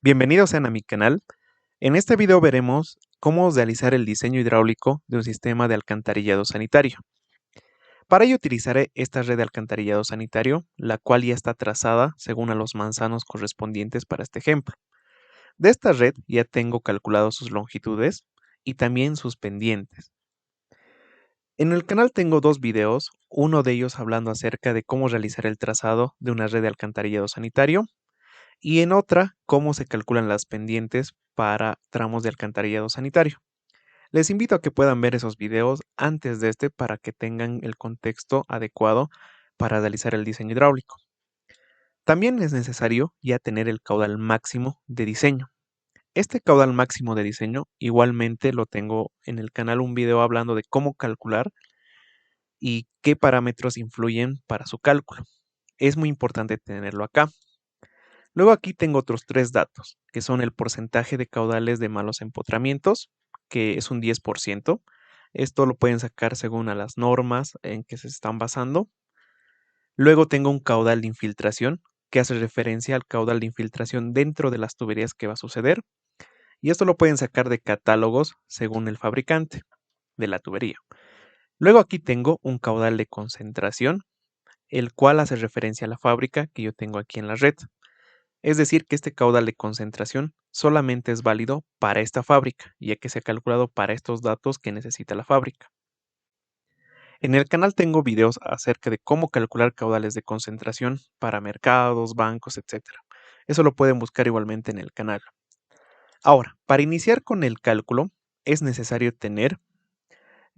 Bienvenidos sean a mi canal. En este video veremos cómo realizar el diseño hidráulico de un sistema de alcantarillado sanitario. Para ello utilizaré esta red de alcantarillado sanitario, la cual ya está trazada según a los manzanos correspondientes para este ejemplo. De esta red ya tengo calculado sus longitudes y también sus pendientes. En el canal tengo dos videos, uno de ellos hablando acerca de cómo realizar el trazado de una red de alcantarillado sanitario y en otra cómo se calculan las pendientes para tramos de alcantarillado sanitario. Les invito a que puedan ver esos videos antes de este para que tengan el contexto adecuado para realizar el diseño hidráulico. También es necesario ya tener el caudal máximo de diseño. Este caudal máximo de diseño igualmente lo tengo en el canal un video hablando de cómo calcular y qué parámetros influyen para su cálculo. Es muy importante tenerlo acá. Luego aquí tengo otros tres datos, que son el porcentaje de caudales de malos empotramientos, que es un 10%. Esto lo pueden sacar según a las normas en que se están basando. Luego tengo un caudal de infiltración, que hace referencia al caudal de infiltración dentro de las tuberías que va a suceder. Y esto lo pueden sacar de catálogos según el fabricante de la tubería. Luego aquí tengo un caudal de concentración, el cual hace referencia a la fábrica que yo tengo aquí en la red. Es decir, que este caudal de concentración solamente es válido para esta fábrica, ya que se ha calculado para estos datos que necesita la fábrica. En el canal tengo videos acerca de cómo calcular caudales de concentración para mercados, bancos, etc. Eso lo pueden buscar igualmente en el canal. Ahora, para iniciar con el cálculo, es necesario tener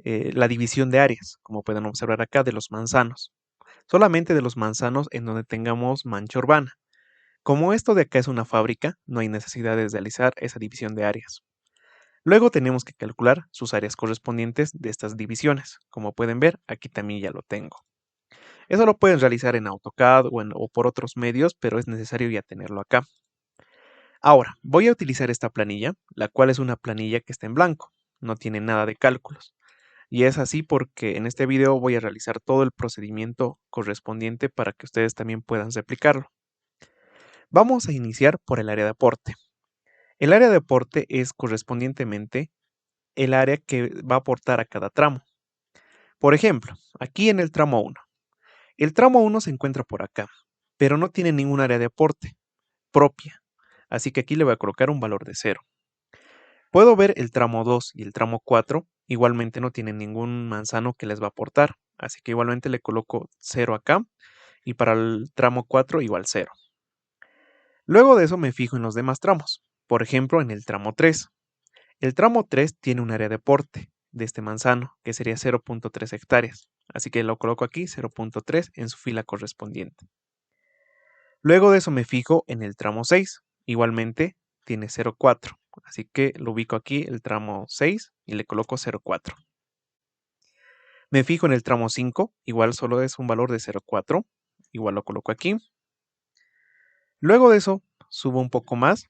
la división de áreas, como pueden observar acá, de los manzanos. Solamente de los manzanos en donde tengamos mancha urbana. Como esto de acá es una fábrica, no hay necesidad de realizar esa división de áreas. Luego tenemos que calcular sus áreas correspondientes de estas divisiones. Como pueden ver, aquí también ya lo tengo. Eso lo pueden realizar en AutoCAD o por otros medios, pero es necesario ya tenerlo acá. Ahora, voy a utilizar esta planilla, la cual es una planilla que está en blanco, no tiene nada de cálculos. Y es así porque en este video voy a realizar todo el procedimiento correspondiente para que ustedes también puedan replicarlo. Vamos a iniciar por el área de aporte. El área de aporte es correspondientemente el área que va a aportar a cada tramo. Por ejemplo, aquí en el tramo 1. El tramo 1 se encuentra por acá, pero no tiene ningún área de aporte propia, así que aquí le voy a colocar un valor de 0. Puedo ver el tramo 2 y el tramo 4, igualmente no tienen ningún manzano que les va a aportar, así que igualmente le coloco 0 acá y para el tramo 4 igual 0. Luego de eso me fijo en los demás tramos, por ejemplo en el tramo 3. El tramo 3 tiene un área de aporte de este manzano, que sería 0.3 hectáreas. Así que lo coloco aquí, 0.3 en su fila correspondiente. Luego de eso me fijo en el tramo 6. Igualmente tiene 0.4. Así que lo ubico aquí el tramo 6 y le coloco 0.4. Me fijo en el tramo 5. Igual solo es un valor de 0.4. Igual lo coloco aquí. Luego de eso subo un poco más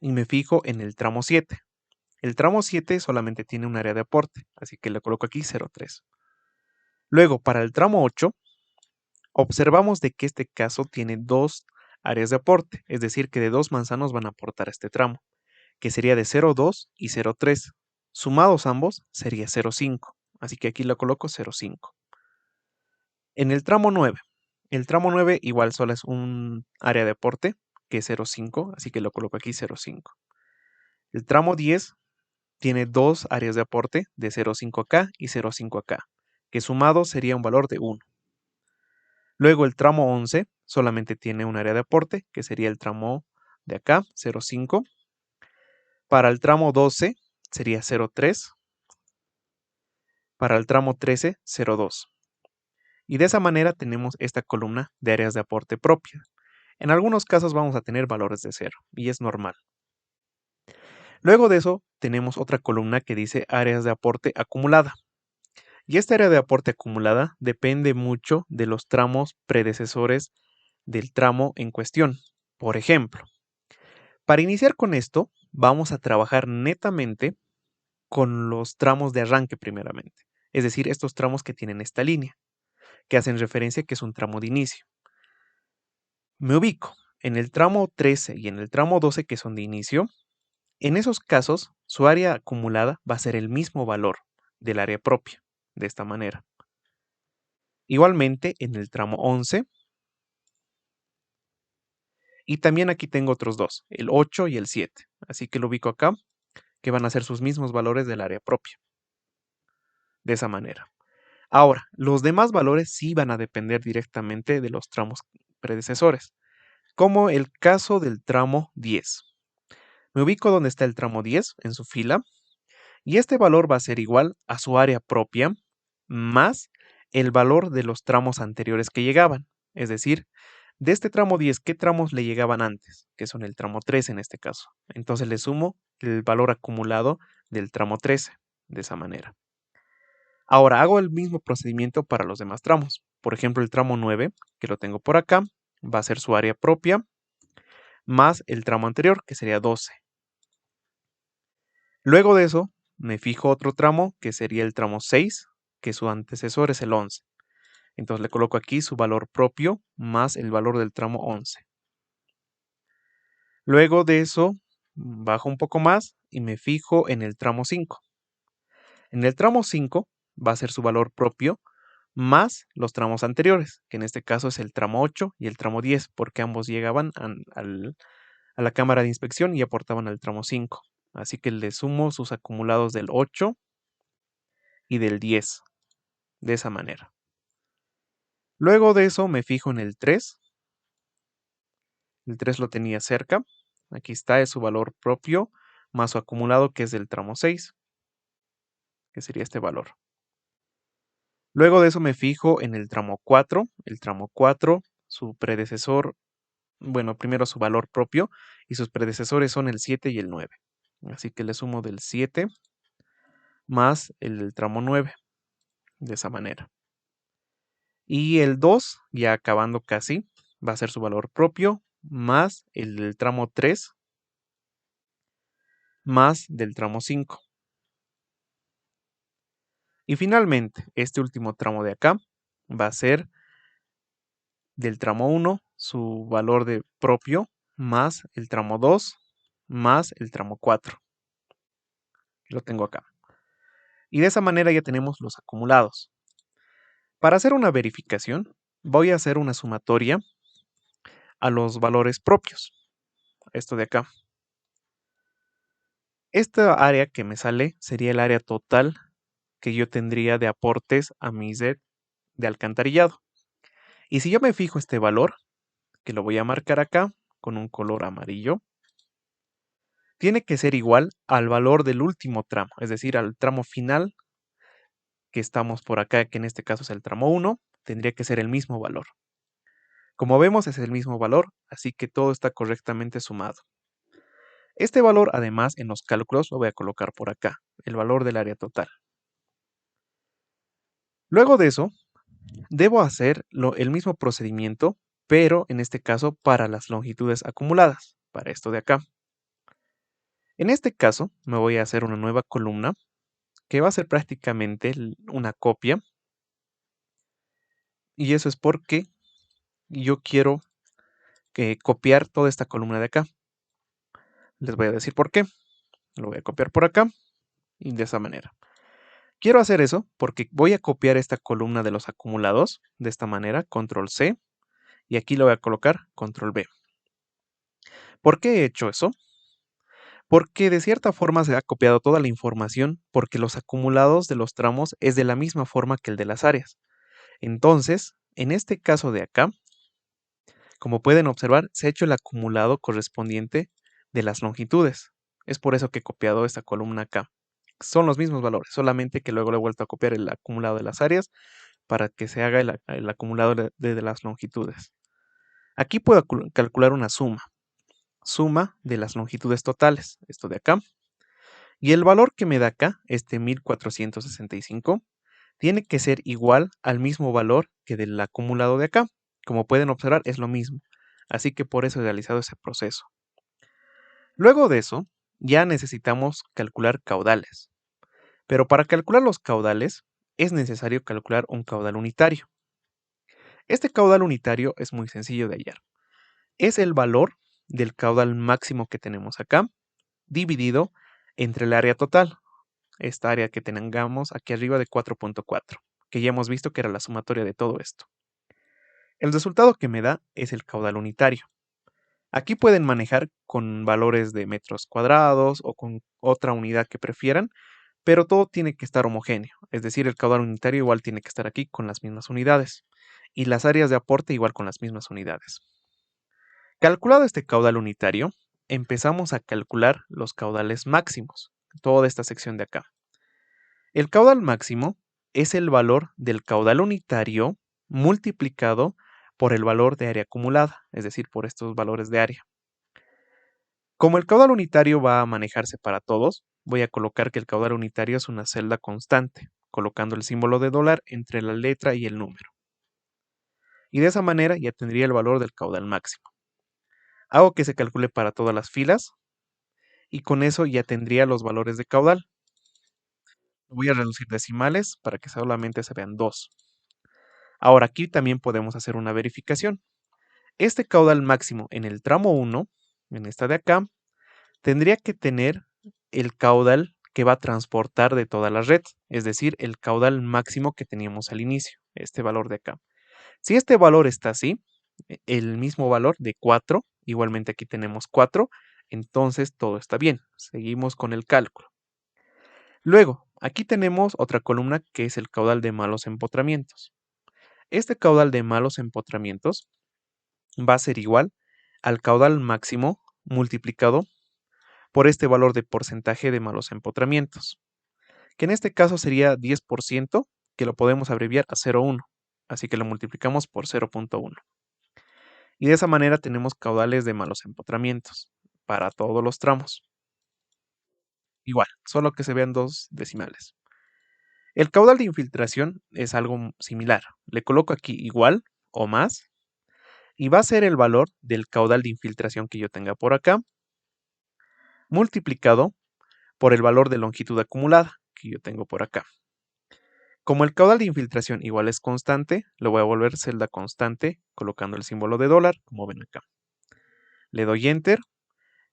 y me fijo en el tramo 7. El tramo 7 solamente tiene un área de aporte, así que le coloco aquí 0.3. Luego, para el tramo 8, observamos de que este caso tiene dos áreas de aporte, es decir, que de dos manzanos van a aportar este tramo, que sería de 0.2 y 0.3. Sumados ambos sería 0.5, así que aquí lo coloco 0.5. En el tramo 9 igual solo es un área de aporte, que es 0.5, así que lo coloco aquí 0.5. El tramo 10 tiene dos áreas de aporte de 0.5 acá y 0.5 acá, que sumado sería un valor de 1. Luego el tramo 11 solamente tiene un área de aporte, que sería el tramo de acá, 0.5. Para el tramo 12 sería 0.3. Para el tramo 13, 0.2. Y de esa manera tenemos esta columna de áreas de aporte propias. En algunos casos vamos a tener valores de 0, y es normal. Luego de eso tenemos otra columna que dice áreas de aporte acumulada. Y esta área de aporte acumulada depende mucho de los tramos predecesores del tramo en cuestión. Por ejemplo, para iniciar con esto, vamos a trabajar netamente con los tramos de arranque primeramente. Es decir, estos tramos que tienen esta línea, que hacen referencia que es un tramo de inicio. Me ubico. en el tramo 13 y en el tramo 12 que son de inicio, en esos casos su área acumulada va a ser el mismo valor del área propia, de esta manera. Igualmente en el tramo 11, y también aquí tengo otros dos, el 8 y el 7, así que lo ubico acá, que van a ser sus mismos valores del área propia, de esa manera. Ahora, los demás valores sí van a depender directamente de los tramos predecesores, como el caso del tramo 10. Me ubico donde está el tramo 10 en su fila, y este valor va a ser igual a su área propia más el valor de los tramos anteriores que llegaban. Es decir, de este tramo 10, ¿qué tramos le llegaban antes? Que son el tramo 13 en este caso. Entonces le sumo el valor acumulado del tramo 13, de esa manera. Ahora hago el mismo procedimiento para los demás tramos. Por ejemplo, el tramo 9, que lo tengo por acá, va a ser su área propia más el tramo anterior, que sería 12. Luego de eso, me fijo otro tramo, que sería el tramo 6, que su antecesor es el 11. Entonces le coloco aquí su valor propio más el valor del tramo 11. Luego de eso, bajo un poco más y me fijo en el tramo 5. En el tramo 5 va a ser su valor propio más los tramos anteriores, que en este caso es el tramo 8 y el tramo 10, porque ambos llegaban a la cámara de inspección y aportaban al tramo 5. Así que le sumo sus acumulados del 8 y del 10, de esa manera. Luego de eso me fijo en el 3. El 3 lo tenía cerca. Aquí está, es su valor propio más su acumulado, que es del tramo 6, que sería este valor. Luego de eso me fijo en el tramo 4. El tramo 4, su predecesor, bueno, primero su valor propio y sus predecesores son el 7 y el 9. Así que le sumo del 7 más el del tramo 9, de esa manera. Y el 2, ya acabando casi, va a ser su valor propio más el del tramo 3 más del tramo 5. Y finalmente, este último tramo de acá va a ser del tramo 1 su valor de propio más el tramo 2 más el tramo 4. Lo tengo acá. Y de esa manera ya tenemos los acumulados. Para hacer una verificación, voy a hacer una sumatoria a los valores propios. Esto de acá. Esta área que me sale sería el área total que yo tendría de aportes a mi red de alcantarillado. Y si yo me fijo este valor, que lo voy a marcar acá con un color amarillo, tiene que ser igual al valor del último tramo, es decir, al tramo final que estamos por acá, que en este caso es el tramo 1, tendría que ser el mismo valor. Como vemos es el mismo valor, así que todo está correctamente sumado. Este valor además en los cálculos lo voy a colocar por acá, el valor del área total. Luego de eso, debo hacer el mismo procedimiento, pero en este caso para las longitudes acumuladas, para esto de acá. En este caso me voy a hacer una nueva columna que va a ser prácticamente una copia, y eso es porque yo quiero copiar toda esta columna de acá. Les voy a decir por qué. Lo voy a copiar por acá y de esa manera. Quiero hacer eso porque voy a copiar esta columna de los acumulados de esta manera, control C, y aquí lo voy a colocar control V. ¿Por qué he hecho eso? Porque de cierta forma se ha copiado toda la información porque los acumulados de los tramos es de la misma forma que el de las áreas. Entonces, en este caso de acá, como pueden observar, se ha hecho el acumulado correspondiente de las longitudes. Es por eso que he copiado esta columna acá. Son los mismos valores, solamente que luego le he vuelto a copiar el acumulado de las áreas para que se haga el acumulado de las longitudes. Aquí puedo calcular una suma de las longitudes totales, esto de acá. Y el valor que me da acá, este 1465, tiene que ser igual al mismo valor que del acumulado de acá. Como pueden observar, es lo mismo. Así que por eso he realizado ese proceso. Luego de eso, ya necesitamos calcular caudales. Pero para calcular los caudales, es necesario calcular un caudal unitario. Este caudal unitario es muy sencillo de hallar. es el valor del caudal máximo que tenemos acá, dividido entre el área total, esta área que tengamos aquí arriba de 4.4, que ya hemos visto que era la sumatoria de todo esto. El resultado que me da es el caudal unitario. Aquí pueden manejar con valores de metros cuadrados o con otra unidad que prefieran, pero todo tiene que estar homogéneo, es decir, el caudal unitario igual tiene que estar aquí con las mismas unidades y las áreas de aporte igual con las mismas unidades. Calculado este caudal unitario, empezamos a calcular los caudales máximos, toda esta sección de acá. El caudal máximo es el valor del caudal unitario multiplicado por el valor de área acumulada, es decir, por estos valores de área. Como el caudal unitario va a manejarse para todos, voy a colocar que el caudal unitario es una celda constante, colocando el símbolo de dólar entre la letra y el número. Y de esa manera ya tendría el valor del caudal máximo. Hago que se calcule para todas las filas y con eso ya tendría los valores de caudal. Voy a reducir decimales para que solamente se vean dos. Ahora aquí también podemos hacer una verificación. Este caudal máximo en el tramo 1, en esta de acá, tendría que tener el caudal que va a transportar de toda la red, es decir, el caudal máximo que teníamos al inicio, este valor de acá. Si este valor está así, el mismo valor de 4, igualmente aquí tenemos 4, entonces todo está bien. Seguimos con el cálculo. Luego, aquí tenemos otra columna que es el caudal de malos empotramientos. Este caudal de malos empotramientos va a ser igual al caudal máximo multiplicado por este valor de porcentaje de malos empotramientos, que en este caso sería 10%, que lo podemos abreviar a 0,1, así que lo multiplicamos por 0,1. Y de esa manera tenemos caudales de malos empotramientos para todos los tramos. Igual, solo que se vean dos decimales. El caudal de infiltración es algo similar. Le coloco aquí igual o más y va a ser el valor del caudal de infiltración que yo tenga por acá multiplicado por el valor de longitud acumulada que yo tengo por acá. Como el caudal de infiltración igual es constante, lo voy a volver celda constante colocando el símbolo de dólar, como ven acá. Le doy Enter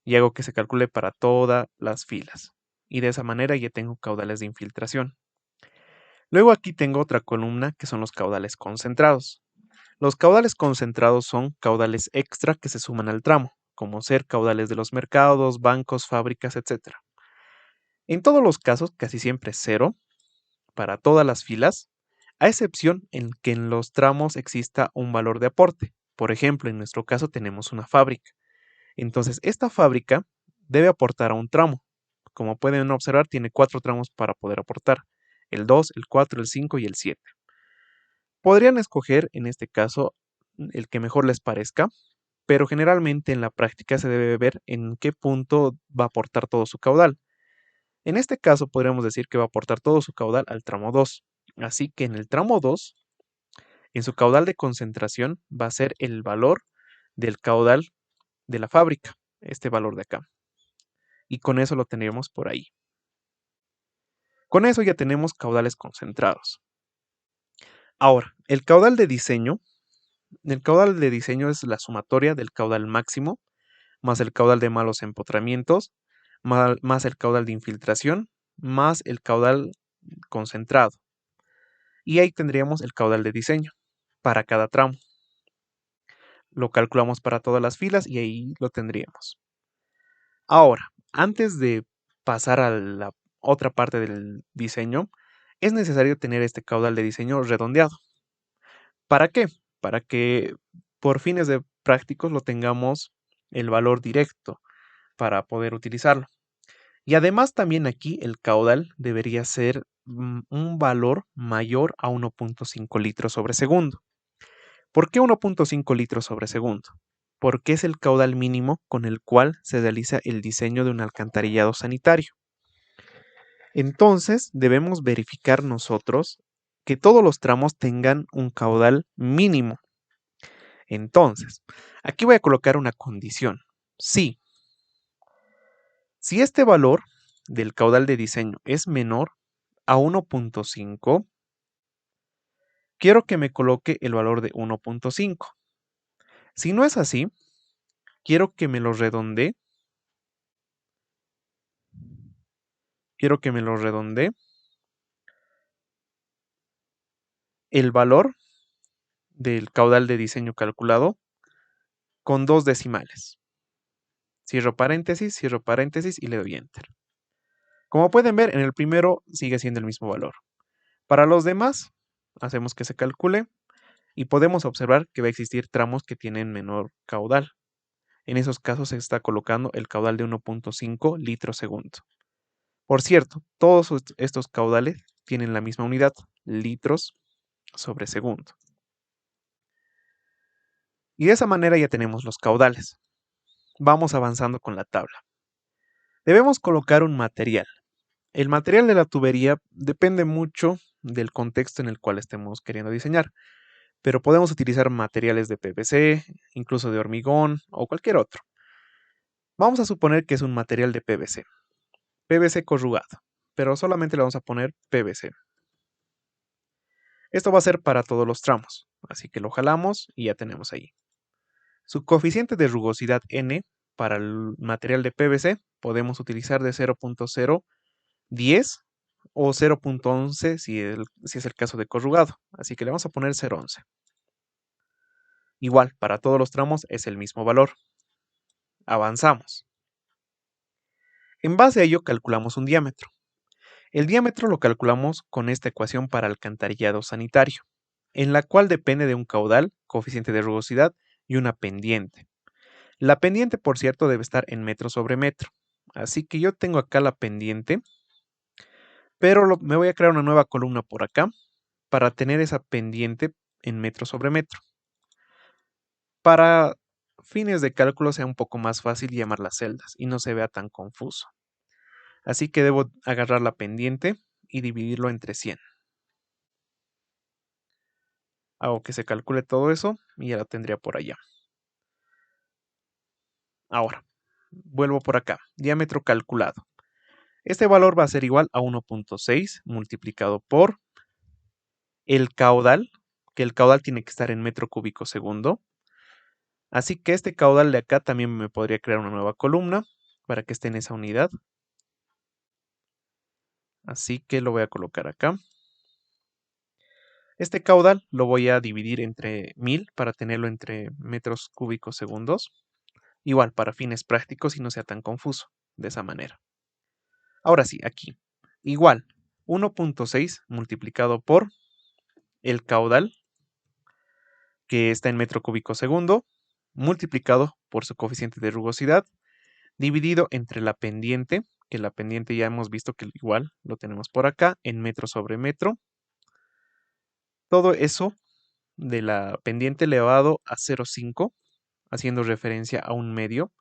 y hago que se calcule para todas las filas. Y de esa manera ya tengo caudales de infiltración. Luego aquí tengo otra columna que son los caudales concentrados. Los caudales concentrados son caudales extra que se suman al tramo, como ser caudales de los mercados, bancos, fábricas, etc. En todos los casos, casi siempre cero, para todas las filas, a excepción en que en los tramos exista un valor de aporte. Por ejemplo, en nuestro caso tenemos una fábrica. Entonces, esta fábrica debe aportar a un tramo. Como pueden observar, tiene 4 tramos para poder aportar. El 2, el 4, el 5 y el 7. Podrían escoger, en este caso, el que mejor les parezca, pero generalmente en la práctica se debe ver en qué punto va a aportar todo su caudal. En este caso podríamos decir que va a aportar todo su caudal al tramo 2. Así que en el tramo 2, en su caudal de concentración va a ser el valor del caudal de la fábrica, este valor de acá. Y con eso lo tendríamos por ahí. Con eso ya tenemos caudales concentrados. Ahora, el caudal de diseño es la sumatoria del caudal máximo más el caudal de malos empotramientos, más el caudal de infiltración, más el caudal concentrado. Y ahí tendríamos el caudal de diseño para cada tramo. Lo calculamos para todas las filas y ahí lo tendríamos. Ahora, antes de pasar a la otra parte del diseño, es necesario tener este caudal de diseño redondeado. ¿Para qué? Para que por fines de prácticos lo tengamos el valor directo para poder utilizarlo. Y además también aquí el caudal debería ser un valor mayor a 1.5 litros sobre segundo. ¿Por qué 1.5 litros sobre segundo? Porque es el caudal mínimo con el cual se realiza el diseño de un alcantarillado sanitario. Entonces debemos verificar nosotros que todos los tramos tengan un caudal mínimo. Entonces, aquí voy a colocar una condición. Si este valor del caudal de diseño es menor a 1.5, quiero que me coloque el valor de 1.5. Si no es así, quiero que me lo redondee. El valor del caudal de diseño calculado con 2 decimales. Cierro paréntesis y le doy Enter. Como pueden ver, en el primero sigue siendo el mismo valor. Para los demás, hacemos que se calcule y podemos observar que va a existir tramos que tienen menor caudal. En esos casos se está colocando el caudal de 1.5 litros segundo. Por cierto, todos estos caudales tienen la misma unidad, litros sobre segundo. Y de esa manera ya tenemos los caudales. Vamos avanzando con la tabla. Debemos colocar un material. El material de la tubería depende mucho del contexto en el cual estemos queriendo diseñar, pero podemos utilizar materiales de PVC, incluso de hormigón o cualquier otro. Vamos a suponer que es un material de PVC, PVC corrugado, pero solamente le vamos a poner PVC. Esto va a ser para todos los tramos, así que lo jalamos y ya tenemos ahí. Su coeficiente de rugosidad N para el material de PVC podemos utilizar de 0.010 o 0.11 si es el caso de corrugado, así que le vamos a poner 0.11. Igual, para todos los tramos es el mismo valor. Avanzamos. En base a ello calculamos un diámetro. El diámetro lo calculamos con esta ecuación para alcantarillado sanitario, en la cual depende de un caudal, coeficiente de rugosidad y una pendiente. La pendiente, por cierto, debe estar en metro sobre metro. Así que yo tengo acá la pendiente, pero me voy a crear una nueva columna por acá para tener esa pendiente en metro sobre metro. Para fines de cálculo sea un poco más fácil llamar las celdas y no se vea tan confuso. Así que debo agarrar la pendiente y dividirlo entre 100. Hago que se calcule todo eso y ya la tendría por allá. Ahora, vuelvo por acá. Diámetro calculado. Este valor va a ser igual a 1.6 multiplicado por el caudal, que el caudal tiene que estar en metro cúbico segundo. Así que este caudal de acá también me podría crear una nueva columna para que esté en esa unidad. Así que lo voy a colocar acá. Este caudal lo voy a dividir entre 1000 para tenerlo entre metros cúbicos segundos. Igual, para fines prácticos y no sea tan confuso, de esa manera. Ahora sí, aquí. Igual, 1.6 multiplicado por el caudal, que está en metro cúbico segundo, multiplicado por su coeficiente de rugosidad, dividido entre la pendiente, que la pendiente ya hemos visto que igual lo tenemos por acá, en metro sobre metro. Todo eso de la pendiente elevado a 0.5, haciendo referencia a un medio.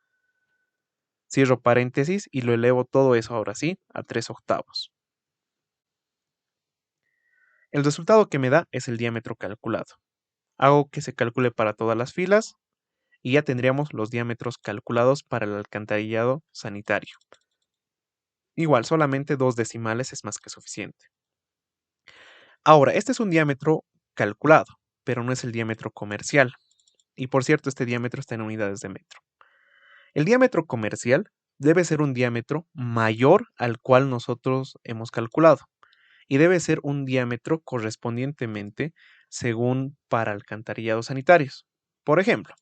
Cierro paréntesis y lo elevo todo eso ahora sí a 3/8. El resultado que me da es el diámetro calculado. Hago que se calcule para todas las filas y ya tendríamos los diámetros calculados para el alcantarillado sanitario. Igual, solamente 2 decimales es más que suficiente. Ahora, este es un diámetro calculado, pero no es el diámetro comercial. Y por cierto, este diámetro está en unidades de metro. El diámetro comercial debe ser un diámetro mayor al cual nosotros hemos calculado y debe ser un diámetro correspondientemente según para alcantarillados sanitarios. Por ejemplo,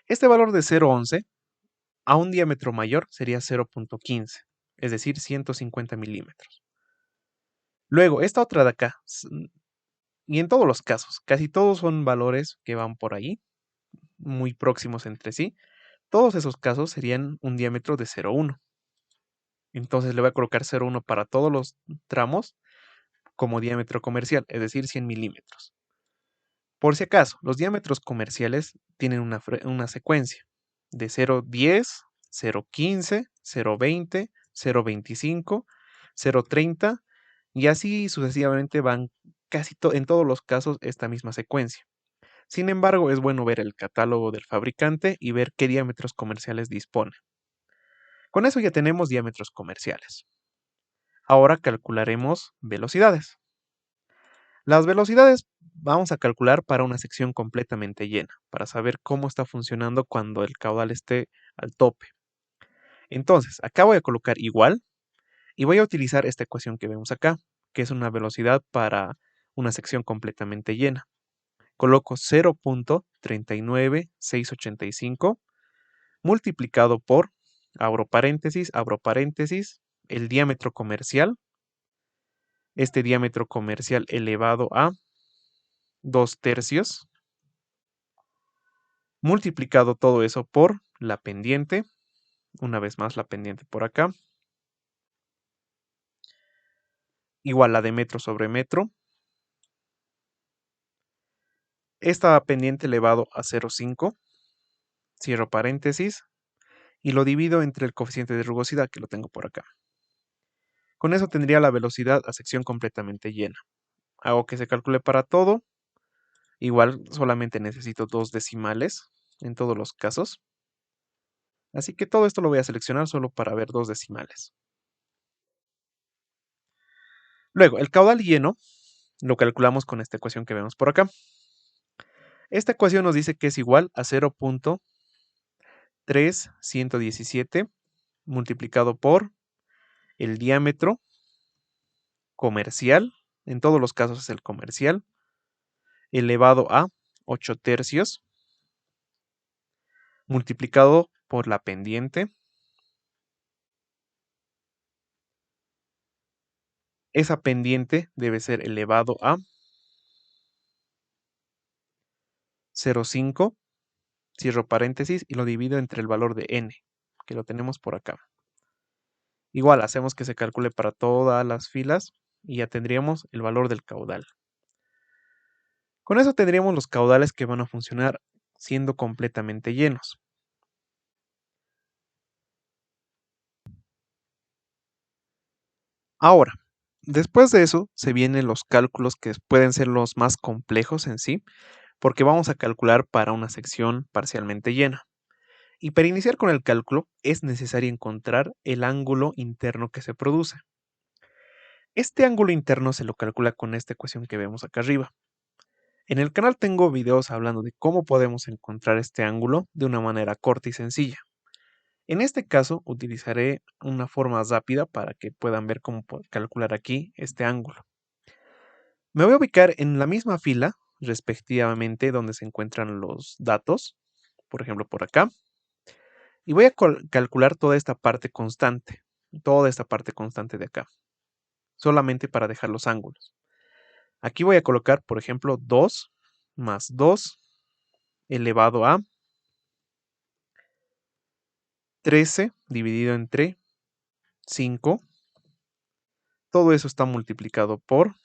este valor de 0.11 a un diámetro mayor sería 0.15, es decir, 150 milímetros. Luego, esta otra de acá, y en todos los casos, casi todos son valores que van por ahí, muy próximos entre sí. Todos esos casos serían un diámetro de 0.1. Entonces le voy a colocar 0.1 para todos los tramos como diámetro comercial, es decir, 100 milímetros. Por si acaso, los diámetros comerciales tienen una secuencia de 0.10, 0.15, 0.20, 0.25, 0.30 y así sucesivamente van casi en todos los casos esta misma secuencia. Sin embargo, es bueno ver el catálogo del fabricante y ver qué diámetros comerciales dispone. Con eso ya tenemos diámetros comerciales. Ahora calcularemos velocidades. Las velocidades vamos a calcular para una sección completamente llena, para saber cómo está funcionando cuando el caudal esté al tope. Entonces, acá voy a colocar igual y voy a utilizar esta ecuación que vemos acá, que es una velocidad para una sección completamente llena. Coloco 0.39685 multiplicado por, abro paréntesis, el diámetro comercial, este diámetro comercial elevado a 2/3, multiplicado todo eso por la pendiente, una vez más la pendiente por acá, igual a de metro sobre metro. Esta pendiente elevado a 0,5, cierro paréntesis, y lo divido entre el coeficiente de rugosidad que lo tengo por acá. Con eso tendría la velocidad a sección completamente llena. Hago que se calcule para todo. Igual solamente necesito 2 decimales en todos los casos. Así que todo esto lo voy a seleccionar solo para ver 2 decimales. Luego, el caudal lleno lo calculamos con esta ecuación que vemos por acá. Esta ecuación nos dice que es igual a 0.3117 multiplicado por el diámetro comercial, en todos los casos es el comercial, elevado a 8/3 multiplicado por la pendiente. Esa pendiente debe ser elevado a 0,5, cierro paréntesis y lo divido entre el valor de n, que lo tenemos por acá. Igual hacemos que se calcule para todas las filas y ya tendríamos el valor del caudal. Con eso tendríamos los caudales que van a funcionar siendo completamente llenos. Ahora, después de eso se vienen los cálculos que pueden ser los más complejos en sí, porque vamos a calcular para una sección parcialmente llena. Y para iniciar con el cálculo es necesario encontrar el ángulo interno que se produce. Este ángulo interno se lo calcula con esta ecuación que vemos acá arriba. En el canal tengo videos hablando de cómo podemos encontrar este ángulo de una manera corta y sencilla. En este caso utilizaré una forma rápida para que puedan ver cómo calcular aquí este ángulo. Me voy a ubicar en la misma fila, respectivamente, donde se encuentran los datos, por ejemplo por acá, y voy a calcular toda esta parte constante de acá, solamente para dejar los ángulos. Aquí voy a colocar, por ejemplo, 2 más 2 elevado a 13 dividido entre 5. Todo eso está multiplicado por,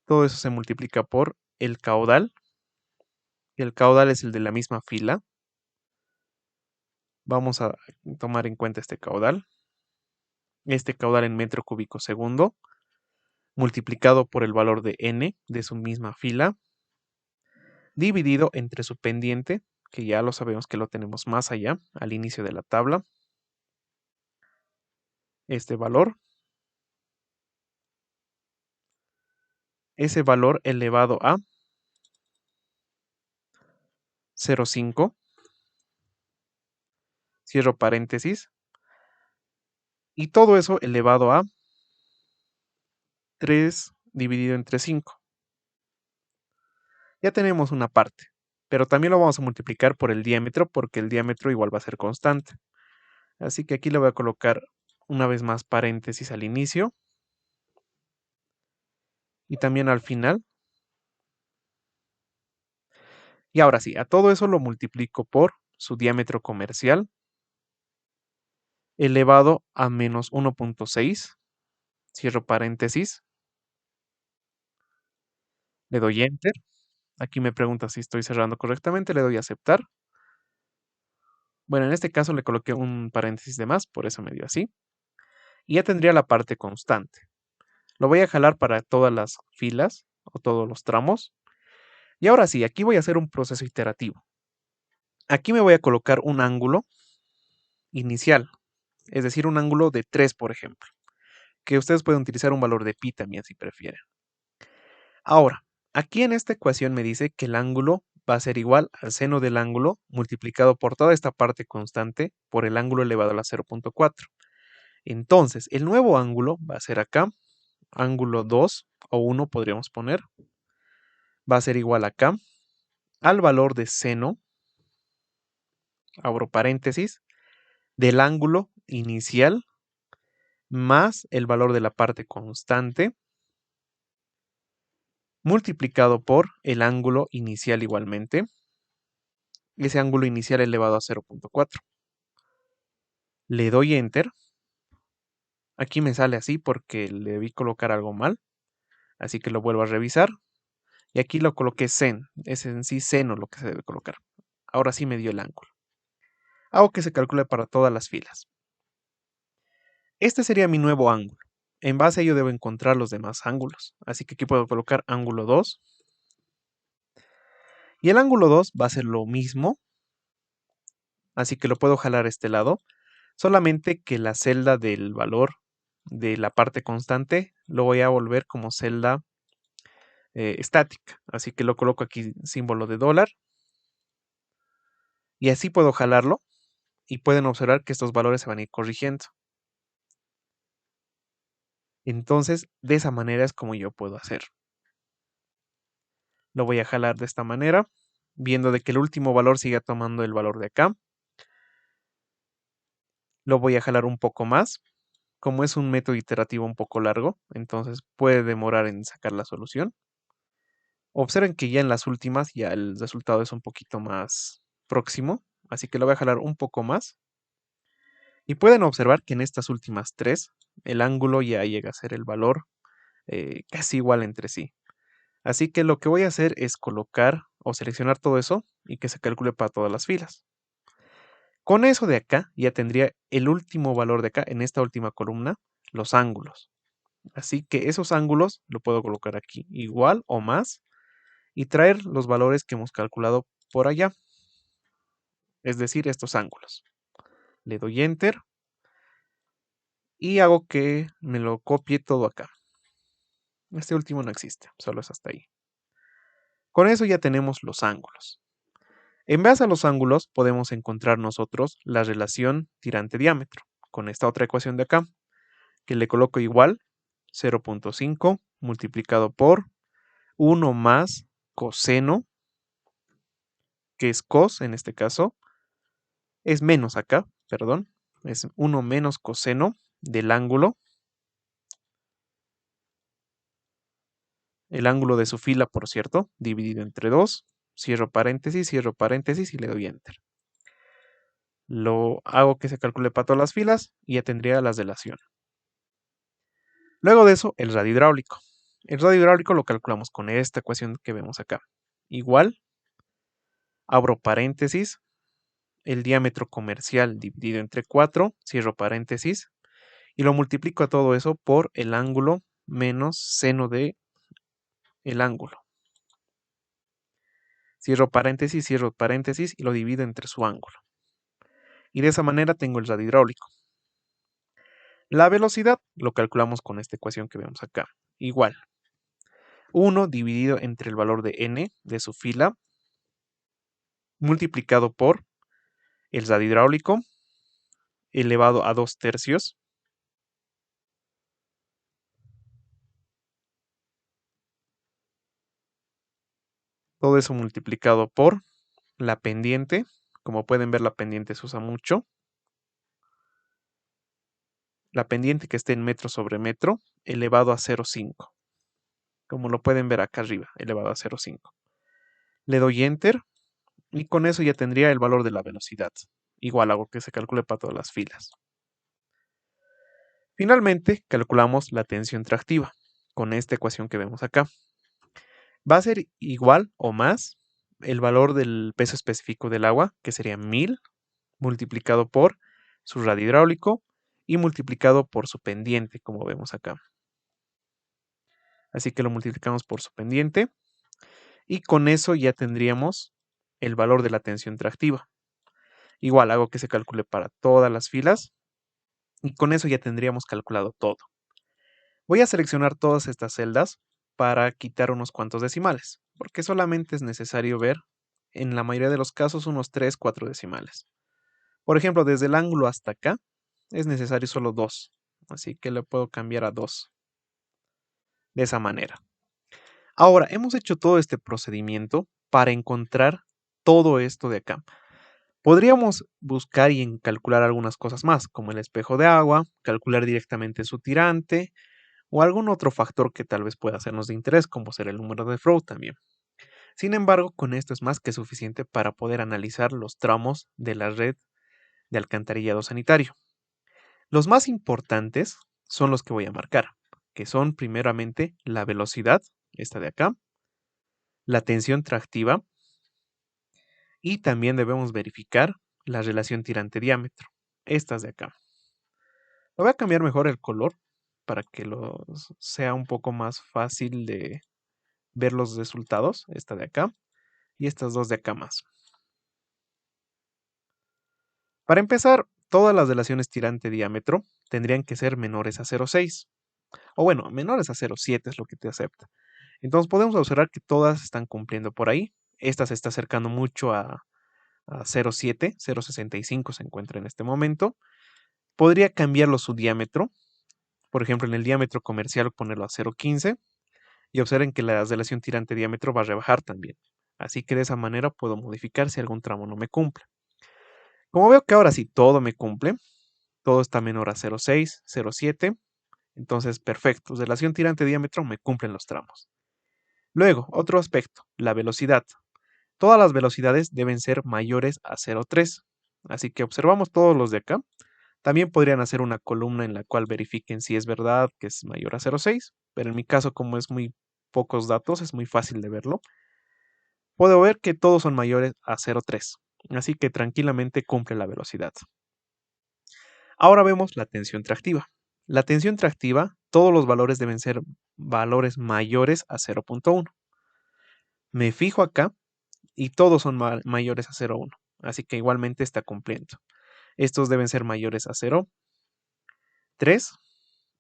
todo eso se multiplica por el caudal. El caudal es el de la misma fila. Vamos a tomar en cuenta este caudal. Este caudal en metro cúbico segundo, multiplicado por el valor de n de su misma fila, dividido entre su pendiente, que ya lo sabemos que lo tenemos más allá, al inicio de la tabla. Este valor, ese valor elevado a 0,5, cierro paréntesis, y todo eso elevado a 3 dividido entre 5. Ya tenemos una parte, pero también lo vamos a multiplicar por el diámetro porque el diámetro igual va a ser constante. Así que aquí le voy a colocar una vez más paréntesis al inicio y también al final. Y ahora sí, a todo eso lo multiplico por su diámetro comercial elevado a menos 1,6, cierro paréntesis, le doy Enter. Aquí me pregunta si estoy cerrando correctamente, le doy a aceptar. Bueno, en este caso le coloqué un paréntesis de más, por eso me dio así. Y ya tendría la parte constante. Lo voy a jalar para todas las filas o todos los tramos. Y ahora sí, aquí voy a hacer un proceso iterativo. Aquí me voy a colocar un ángulo inicial, es decir, un ángulo de 3, por ejemplo, que ustedes pueden utilizar un valor de pi también si prefieren. Ahora, aquí en esta ecuación me dice que el ángulo va a ser igual al seno del ángulo multiplicado por toda esta parte constante por el ángulo elevado a la 0.4. Entonces, el nuevo ángulo va a ser acá, ángulo 2 o 1 podríamos poner, va a ser igual acá al valor de seno, abro paréntesis, del ángulo inicial más el valor de la parte constante multiplicado por el ángulo inicial igualmente, ese ángulo inicial elevado a 0.4. Le doy Enter. Aquí me sale así porque le debí colocar algo mal, así que lo vuelvo a revisar. Y aquí lo coloqué sen, es en sí seno lo que se debe colocar. Ahora sí me dio el ángulo. Hago que se calcule para todas las filas. Este sería mi nuevo ángulo. En base a ello debo encontrar los demás ángulos. Así que aquí puedo colocar ángulo 2. Y el ángulo 2 va a ser lo mismo. Así que lo puedo jalar a este lado. Solamente que la celda del valor de la parte constante lo voy a volver como celda estática. Así que lo coloco aquí símbolo de dólar. Y así puedo jalarlo. Y pueden observar que estos valores se van a ir corrigiendo. Entonces, de esa manera es como yo puedo hacer. Lo voy a jalar de esta manera, viendo de que el último valor siga tomando el valor de acá. Lo voy a jalar un poco más. Como es un método iterativo un poco largo, entonces puede demorar en sacar la solución. Observen que ya en las últimas ya el resultado es un poquito más próximo, así que lo voy a jalar un poco más. Y pueden observar que en estas últimas tres, el ángulo ya llega a ser el valor casi igual entre sí. Así que lo que voy a hacer es colocar o seleccionar todo eso y que se calcule para todas las filas. Con eso de acá ya tendría el último valor de acá, en esta última columna, los ángulos. Así que esos ángulos lo puedo colocar aquí igual o más y traer los valores que hemos calculado por allá, es decir, estos ángulos. Le doy Enter y hago que me lo copie todo acá. Este último no existe, solo es hasta ahí. Con eso ya tenemos los ángulos. En base a los ángulos podemos encontrar nosotros la relación tirante-diámetro con esta otra ecuación de acá, que le coloco igual 0.5 multiplicado por 1 más coseno, que es cos en este caso, es menos acá, perdón, es 1 menos coseno del ángulo, el ángulo de su fila, por cierto, dividido entre 2, cierro paréntesis y le doy Enter. Lo hago que se calcule para todas las filas y ya tendría las relaciones. Luego de eso, el radio hidráulico. El radio hidráulico lo calculamos con esta ecuación que vemos acá. Igual, abro paréntesis, el diámetro comercial dividido entre 4, cierro paréntesis, y lo multiplico a todo eso por el ángulo menos seno de el ángulo. Cierro paréntesis y lo divido entre su ángulo. Y de esa manera tengo el radio hidráulico. La velocidad lo calculamos con esta ecuación que vemos acá. Igual, 1 dividido entre el valor de n de su fila multiplicado por el radio hidráulico elevado a 2/3. Todo eso multiplicado por la pendiente. Como pueden ver, la pendiente se usa mucho. La pendiente que esté en metro sobre metro elevado a 0,5. Como lo pueden ver acá arriba, elevado a 0,5. Le doy Enter y con eso ya tendría el valor de la velocidad. Igual hago que se calcule para todas las filas. Finalmente, calculamos la tensión tractiva con esta ecuación que vemos acá. Va a ser igual o más el valor del peso específico del agua, que sería 1000, multiplicado por su radio hidráulico y multiplicado por su pendiente, como vemos acá. Así que lo multiplicamos por su pendiente y con eso ya tendríamos el valor de la tensión tractiva. Igual hago que se calcule para todas las filas y con eso ya tendríamos calculado todo. Voy a seleccionar todas estas celdas para quitar unos cuantos decimales, porque solamente es necesario ver, en la mayoría de los casos, unos 3, 4 decimales. Por ejemplo, desde el ángulo hasta acá es necesario solo 2, así que le puedo cambiar a 2, de esa manera. Ahora, hemos hecho todo este procedimiento para encontrar todo esto de acá. Podríamos buscar y calcular algunas cosas más, como el espejo de agua, calcular directamente su tirante o algún otro factor que tal vez pueda sernos de interés, como ser el número de Froude también. Sin embargo, con esto es más que suficiente para poder analizar los tramos de la red de alcantarillado sanitario. Los más importantes son los que voy a marcar, que son primeramente la velocidad, esta de acá, la tensión tractiva y también debemos verificar la relación tirante-diámetro, estas de acá. Le voy a cambiar mejor el color para que sea un poco más fácil de ver los resultados, esta de acá y estas dos de acá más. Para empezar, todas las relaciones tirante-diámetro tendrían que ser menores a 0,6. O bueno, menores a 0,7 es lo que te acepta. Entonces podemos observar que todas están cumpliendo por ahí. Esta se está acercando mucho a 0,7, 0,65 se encuentra en este momento. Podría cambiarlo su diámetro. Por ejemplo, en el diámetro comercial ponerlo a 0,15 y observen que la relación tirante-diámetro va a rebajar también. Así que de esa manera puedo modificar si algún tramo no me cumple. Como veo que ahora sí todo me cumple, todo está menor a 0,6, 0,7, entonces perfecto, relación tirante-diámetro me cumplen los tramos. Luego, otro aspecto, la velocidad. Todas las velocidades deben ser mayores a 0,3. Así que observamos todos los de acá. También podrían hacer una columna en la cual verifiquen si es verdad que es mayor a 0,6, pero en mi caso, como es muy pocos datos, es muy fácil de verlo. Puedo ver que todos son mayores a 0,3, así que tranquilamente cumple la velocidad. Ahora vemos la tensión tractiva. La tensión tractiva, todos los valores deben ser valores mayores a 0,1. Me fijo acá y todos son mayores a 0,1, así que igualmente está cumpliendo. Estos deben ser mayores a 0,3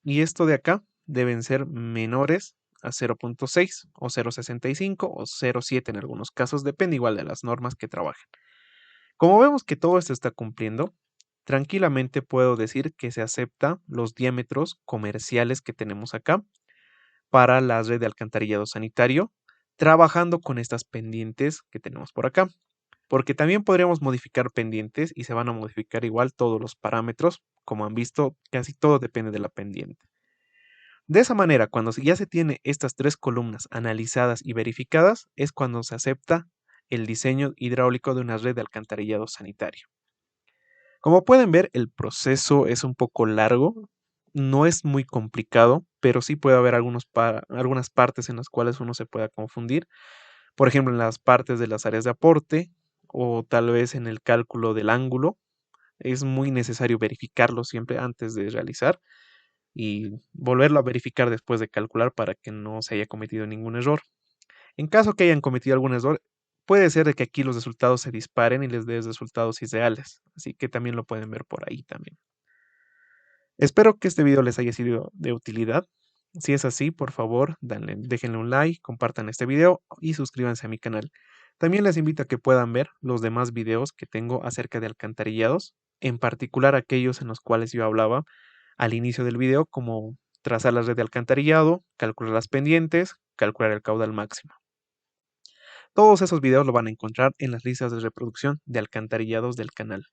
y esto de acá deben ser menores a 0,6 o 0,65 o 0,7 en algunos casos, depende igual de las normas que trabajen. Como vemos que todo esto está cumpliendo, tranquilamente puedo decir que se acepta los diámetros comerciales que tenemos acá para la red de alcantarillado sanitario, trabajando con estas pendientes que tenemos por acá. Porque también podríamos modificar pendientes y se van a modificar igual todos los parámetros. Como han visto, casi todo depende de la pendiente. De esa manera, cuando ya se tiene estas tres columnas analizadas y verificadas, es cuando se acepta el diseño hidráulico de una red de alcantarillado sanitario. Como pueden ver, el proceso es un poco largo, no es muy complicado, pero sí puede haber algunas partes en las cuales uno se pueda confundir. Por ejemplo, en las partes de las áreas de aporte o tal vez en el cálculo del ángulo. Es muy necesario verificarlo siempre antes de realizar y volverlo a verificar después de calcular para que no se haya cometido ningún error. En caso que hayan cometido algún error, puede ser de que aquí los resultados se disparen y les dé resultados irreales, así que también lo pueden ver por ahí también. Espero que este video les haya sido de utilidad. Si es así, por favor, déjenle un like, compartan este video y suscríbanse a mi canal. También les invito a que puedan ver los demás videos que tengo acerca de alcantarillados, en particular aquellos en los cuales yo hablaba al inicio del video, como trazar la red de alcantarillado, calcular las pendientes, calcular el caudal máximo. Todos esos videos lo van a encontrar en las listas de reproducción de alcantarillados del canal.